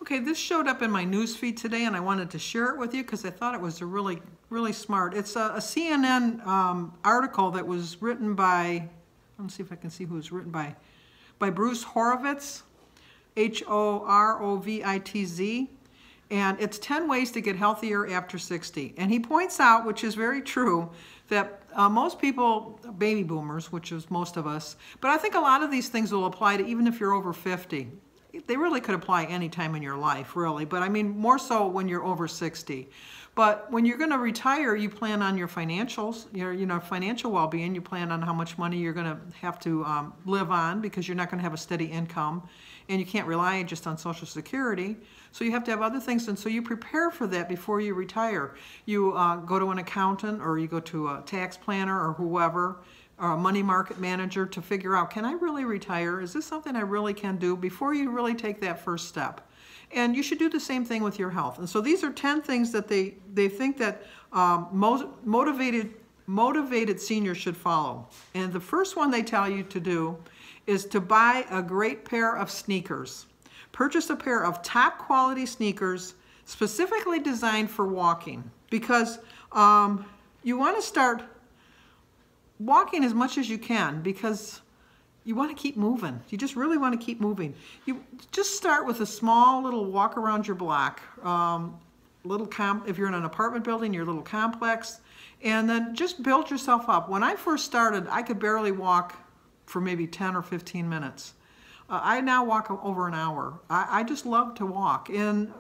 Okay, this showed up in my news feed today, and I wanted to share it with you because I thought it was a really smart. It's a CNN article that was written by, let me see if I can see who it was written by Bruce Horowitz, Horovitz, and it's 10 ways to get healthier after 60. And he points out, which is very true, that most people, baby boomers, which is most of us, but I think a lot of these things will apply to even if you're over 50. They really could apply any time in your life, really, but I mean more so when you're over 60. But when you're going to retire, you plan on your financials, your financial well-being. You plan on how much money you're going to have to live on because you're not going to have a steady income, and you can't rely just on Social Security. So you have to have other things, and so you prepare for that before you retire. You go to an accountant, or you go to a tax planner, or whoever, or a money market manager to figure out, can I really retire? Is this something I really can do before you really take that first step? And you should do the same thing with your health. And so these are 10 things that they think that motivated seniors should follow. And the first one they tell you to do is to buy a great pair of sneakers. Purchase a pair of top quality sneakers specifically designed for walking, because you want to start walking as much as you can, because you want to keep moving. You just really want to keep moving. You just start with a small little walk around your block, if you're in an apartment building, your little complex, and then just build yourself up. When I first started, I could barely walk for maybe 10 or 15 minutes. I now walk over an hour. I just love to walk, and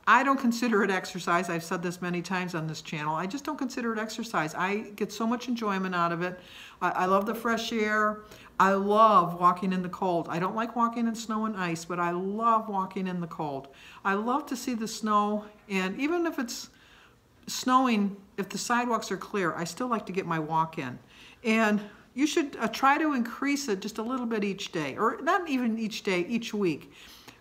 I don't consider it exercise. I've said this many times on this channel. I just don't consider it exercise. I get so much enjoyment out of it. I love the fresh air. I love walking in the cold. I don't like walking in snow and ice, but I love walking in the cold. I love to see the snow, and even if it's snowing, if the sidewalks are clear, I still like to get my walk in. And you should try to increase it just a little bit each day, or not even each day, each week.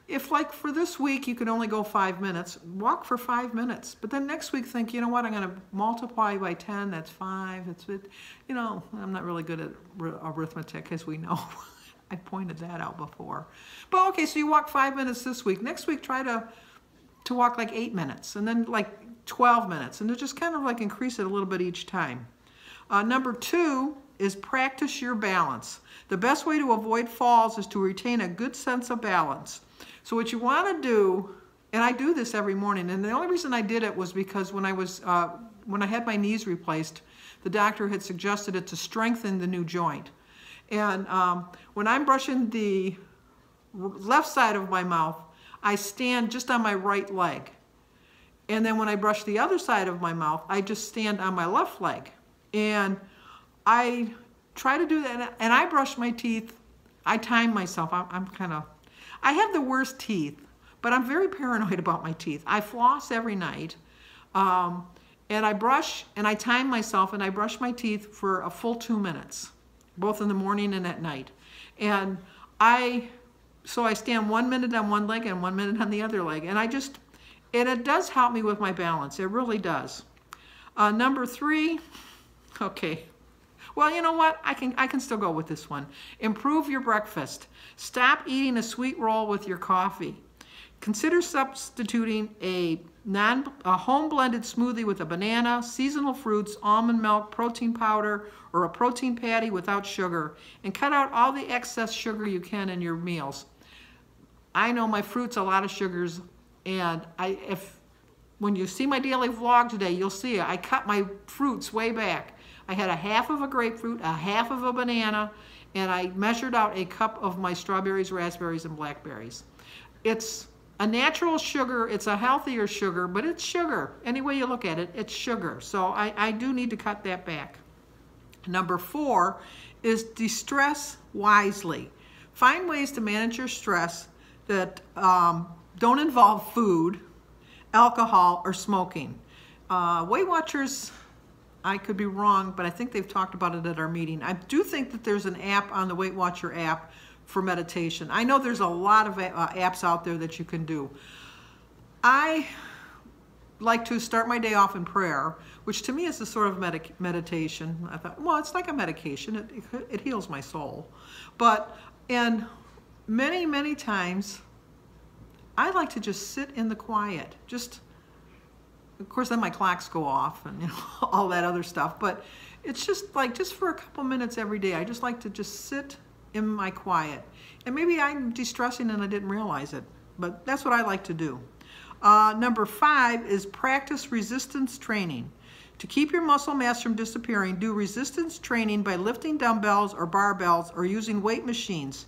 If, like, for this week you can only go 5 minutes, walk for 5 minutes. But then next week think, you know what, I'm going to multiply by 10, that's 5. I'm not really good at arithmetic, as we know. I pointed that out before. But okay, so you walk 5 minutes this week. Next week try to walk like 8 minutes, and then like 12 minutes. And just kind of like increase it a little bit each time. Number 2 is practice your balance. The best way to avoid falls is to retain a good sense of balance. So what you want to do, and I do this every morning, and the only reason I did it was because when I had my knees replaced, the doctor had suggested it to strengthen the new joint. And when I'm brushing the left side of my mouth, I stand just on my right leg. And then when I brush the other side of my mouth, I just stand on my left leg. And I try to do that, and I brush my teeth. I time myself. I have the worst teeth, but I'm very paranoid about my teeth. I floss every night, and I brush, and I time myself, and I brush my teeth for a full 2 minutes, both in the morning and at night. And so I stand 1 minute on one leg and 1 minute on the other leg, and it does help me with my balance. It really does. Number 3, okay. Well, you know what? I can still go with this one. Improve your breakfast. Stop eating a sweet roll with your coffee. Consider substituting a home blended smoothie with a banana, seasonal fruits, almond milk, protein powder, or a protein patty without sugar, and cut out all the excess sugar you can in your meals. I know my fruit's a lot of sugars, and when you see my daily vlog today, you'll see I cut my fruits way back. I had a half of a grapefruit, a half of a banana, and I measured out a cup of my strawberries, raspberries, and blackberries. It's a natural sugar, it's a healthier sugar, but it's sugar. Any way you look at it, it's sugar. So I do need to cut that back. Number 4 is de-stress wisely. Find ways to manage your stress that don't involve food, alcohol, or smoking. Weight Watchers, I could be wrong, but I think they've talked about it at our meeting. I do think that there's an app on the Weight Watcher app for meditation. I know there's a lot of apps out there that you can do. I like to start my day off in prayer, which to me is a sort of meditation. I thought, well, it's like a medication. It heals my soul. And many, many times I like to just sit in the quiet. Just, of course, then my clocks go off and, you know, all that other stuff. But it's just like, just for a couple minutes every day, I just like to just sit in my quiet. And maybe I'm de-stressing and I didn't realize it, but that's what I like to do. Number 5 is practice resistance training. To keep your muscle mass from disappearing, do resistance training by lifting dumbbells or barbells or using weight machines.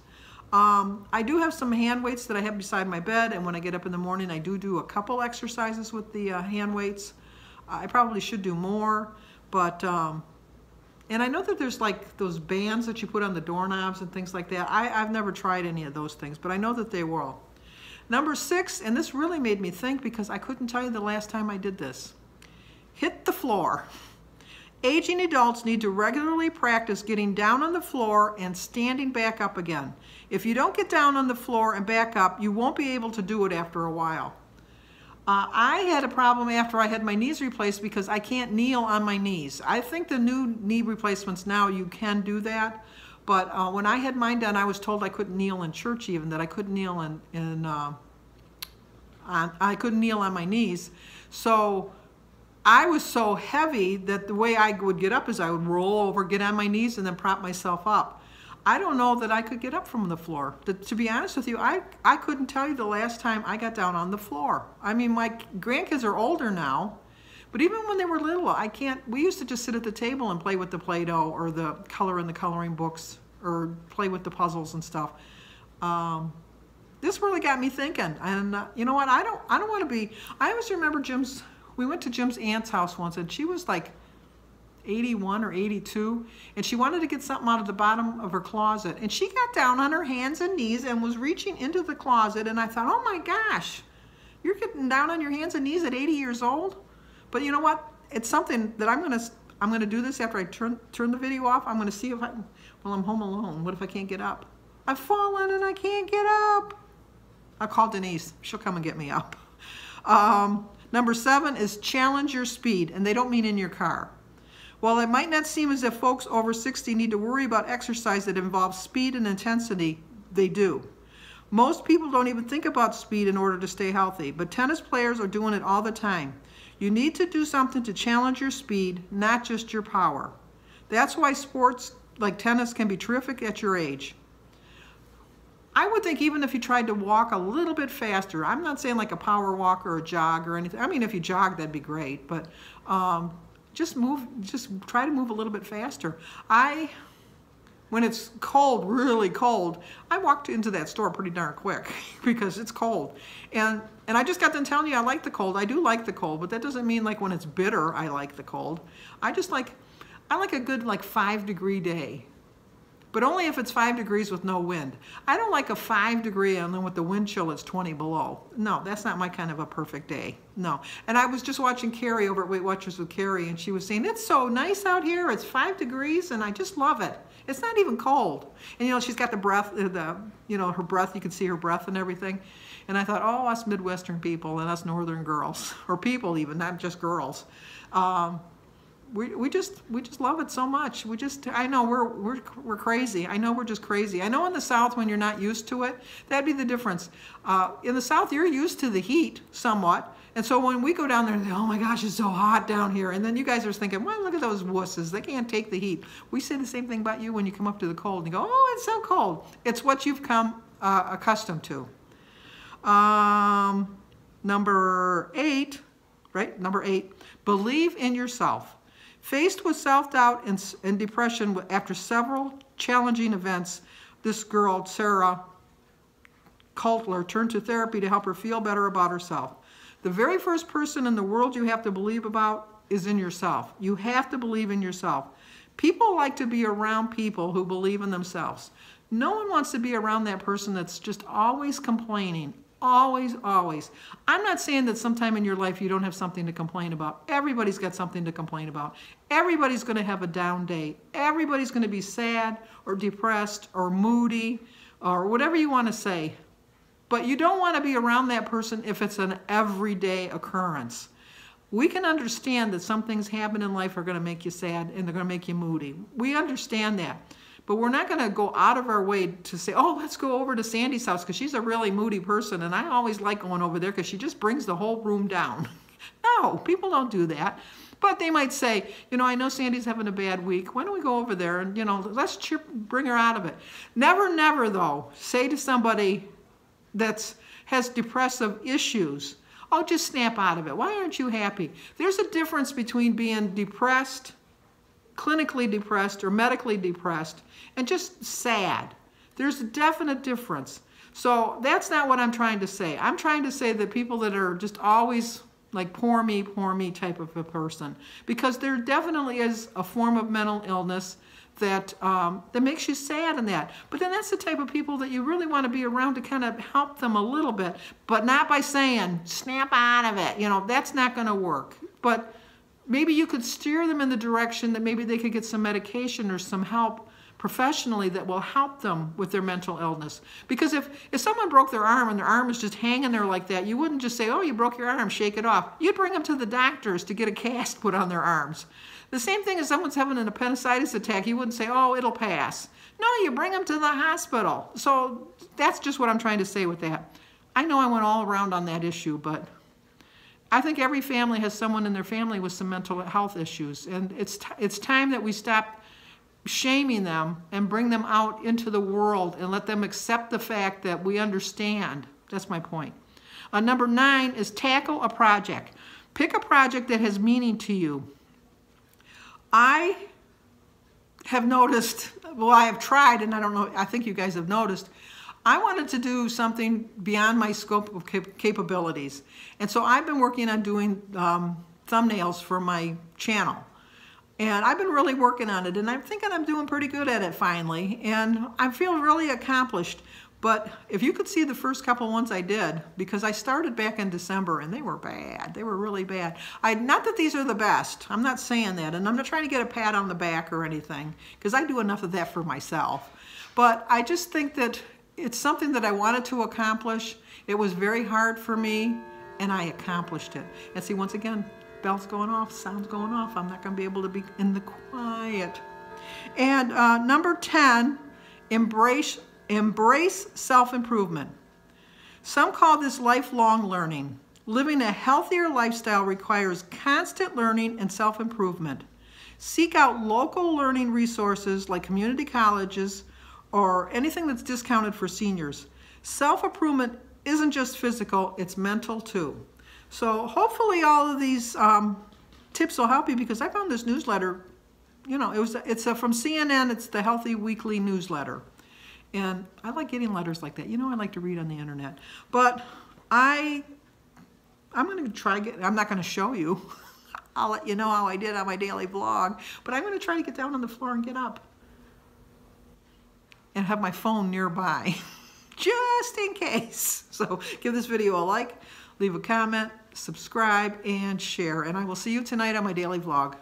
I do have some hand weights that I have beside my bed, and when I get up in the morning, I do a couple exercises with the hand weights. I probably should do more, but, and I know that there's like those bands that you put on the doorknobs and things like that. I've never tried any of those things, but I know that they will. Number 6, and this really made me think because I couldn't tell you the last time I did this. Hit the floor. Aging adults need to regularly practice getting down on the floor and standing back up again. If you don't get down on the floor and back up, you won't be able to do it after a while. I had a problem after I had my knees replaced because I can't kneel on my knees. I think the new knee replacements now, you can do that. But when I had mine done, I was told I couldn't kneel in church even, that I couldn't kneel I couldn't kneel on my knees. So I was so heavy that the way I would get up is I would roll over, get on my knees, and then prop myself up. I don't know that I could get up from the floor. To be honest with you, I couldn't tell you the last time I got down on the floor. I mean, my grandkids are older now, but even when they were little, we used to just sit at the table and play with the Play-Doh or the color in the coloring books or play with the puzzles and stuff. This really got me thinking, and you know what, I don't want to be, I always remember we went to Jim's aunt's house once, and she was like 81 or 82, and she wanted to get something out of the bottom of her closet, and she got down on her hands and knees and was reaching into the closet, and I thought, oh my gosh, you're getting down on your hands and knees at 80 years old? But you know what, it's something that I'm gonna do this after I turn the video off. I'm gonna see if well, I'm home alone, what if I can't get up? I've fallen and I can't get up. I'll call Denise, she'll come and get me up. Number 7 is challenge your speed, and they don't mean in your car. While it might not seem as if folks over 60 need to worry about exercise that involves speed and intensity, they do. Most people don't even think about speed in order to stay healthy, but tennis players are doing it all the time. You need to do something to challenge your speed, not just your power. That's why sports like tennis can be terrific at your age. I would think even if you tried to walk a little bit faster, I'm not saying like a power walk or a jog or anything. I mean, if you jog, that'd be great, but just try to move a little bit faster. When it's cold, really cold, I walked into that store pretty darn quick because it's cold. And I just got done telling you I like the cold. I do like the cold, but that doesn't mean like when it's bitter, I like the cold. I like a good like 5-degree day. But only if it's 5 degrees with no wind. I don't like a 5-degree and then with the wind chill it's 20 below. No, that's not my kind of a perfect day. No. And I was just watching Carrie over at Weight Watchers with Carrie, and she was saying, it's so nice out here. It's 5 degrees and I just love it. It's not even cold. And you know, she's got the breath, her breath, you can see her breath and everything. And I thought, oh, us Midwestern people and us Northern girls, or people even, not just girls. We just love it so much. I know we're crazy. I know we're just crazy. I know in the South when you're not used to it, that'd be the difference. In the South, you're used to the heat somewhat. And so when we go down there and say, oh my gosh, it's so hot down here. And then you guys are thinking, well, look at those wusses. They can't take the heat. We say the same thing about you when you come up to the cold and you go, oh, it's so cold. It's what you've come accustomed to. Number 8, right? Number 8, believe in yourself. Faced with self-doubt and depression after several challenging events, this girl, Sarah Coulter, turned to therapy to help her feel better about herself. The very first person in the world you have to believe about is in yourself. You have to believe in yourself. People like to be around people who believe in themselves. No one wants to be around that person that's just always complaining. Always, always. I'm not saying that sometime in your life you don't have something to complain about. Everybody's got something to complain about. Everybody's going to have a down day. Everybody's going to be sad or depressed or moody or whatever you want to say. But you don't want to be around that person if it's an everyday occurrence. We can understand that some things happen in life are going to make you sad and they're going to make you moody. We understand that. But we're not going to go out of our way to say, oh, let's go over to Sandy's house because she's a really moody person, and I always like going over there because she just brings the whole room down. No, people don't do that. But they might say, you know, I know Sandy's having a bad week. Why don't we go over there and, you know, let's bring her out of it. Never, never, though, say to somebody that has depressive issues, oh, just snap out of it. Why aren't you happy? There's a difference between being depressed, clinically depressed or medically depressed, and just sad. There's a definite difference. So that's not what I'm trying to say. I'm trying to say that people that are just always like poor me type of a person, because there definitely is a form of mental illness that that makes you sad and that. But then that's the type of people that you really want to be around to kind of help them a little bit, but not by saying, snap out of it. You know, that's not going to work. But maybe you could steer them in the direction that maybe they could get some medication or some help professionally that will help them with their mental illness. Because if someone broke their arm and their arm is just hanging there like that, you wouldn't just say, oh, you broke your arm, shake it off. You'd bring them to the doctors to get a cast put on their arms. The same thing as someone's having an appendicitis attack, you wouldn't say, oh, it'll pass. No, you bring them to the hospital. So that's just what I'm trying to say with that. I know I went all around on that issue, but I think every family has someone in their family with some mental health issues, and it's time that we stop shaming them and bring them out into the world and let them accept the fact that we understand. That's my point. Number 9 is tackle a project. Pick a project that has meaning to you. I have noticed, well, I have tried, and I don't know, I think you guys have noticed, I wanted to do something beyond my scope of capabilities. And so I've been working on doing thumbnails for my channel. And I've been really working on it, and I'm thinking I'm doing pretty good at it finally. And I feel really accomplished. But if you could see the first couple ones I did, because I started back in December, and they were bad. They were really bad. Not that these are the best. I'm not saying that. And I'm not trying to get a pat on the back or anything, because I do enough of that for myself. But I just think that it's something that I wanted to accomplish. It was very hard for me, and I accomplished it. And see, once again, bells going off, sounds going off. I'm not going to be able to be in the quiet. And number 10, embrace self-improvement. Some call this lifelong learning. Living a healthier lifestyle requires constant learning and self-improvement. Seek out local learning resources like community colleges or anything that's discounted for seniors. Self-improvement isn't just physical, it's mental too. So hopefully all of these tips will help you, because I found this newsletter, you know, it's from CNN, it's the Healthy Weekly newsletter. And I like getting letters like that. You know, I like to read on the internet. But I'm going to try I'm not going to show you. I'll let you know how I did on my daily vlog. But I'm going to try to get down on the floor and get up. And have my phone nearby, just in case. So give this video a like, leave a comment, subscribe, and share. And I will see you tonight on my daily vlog.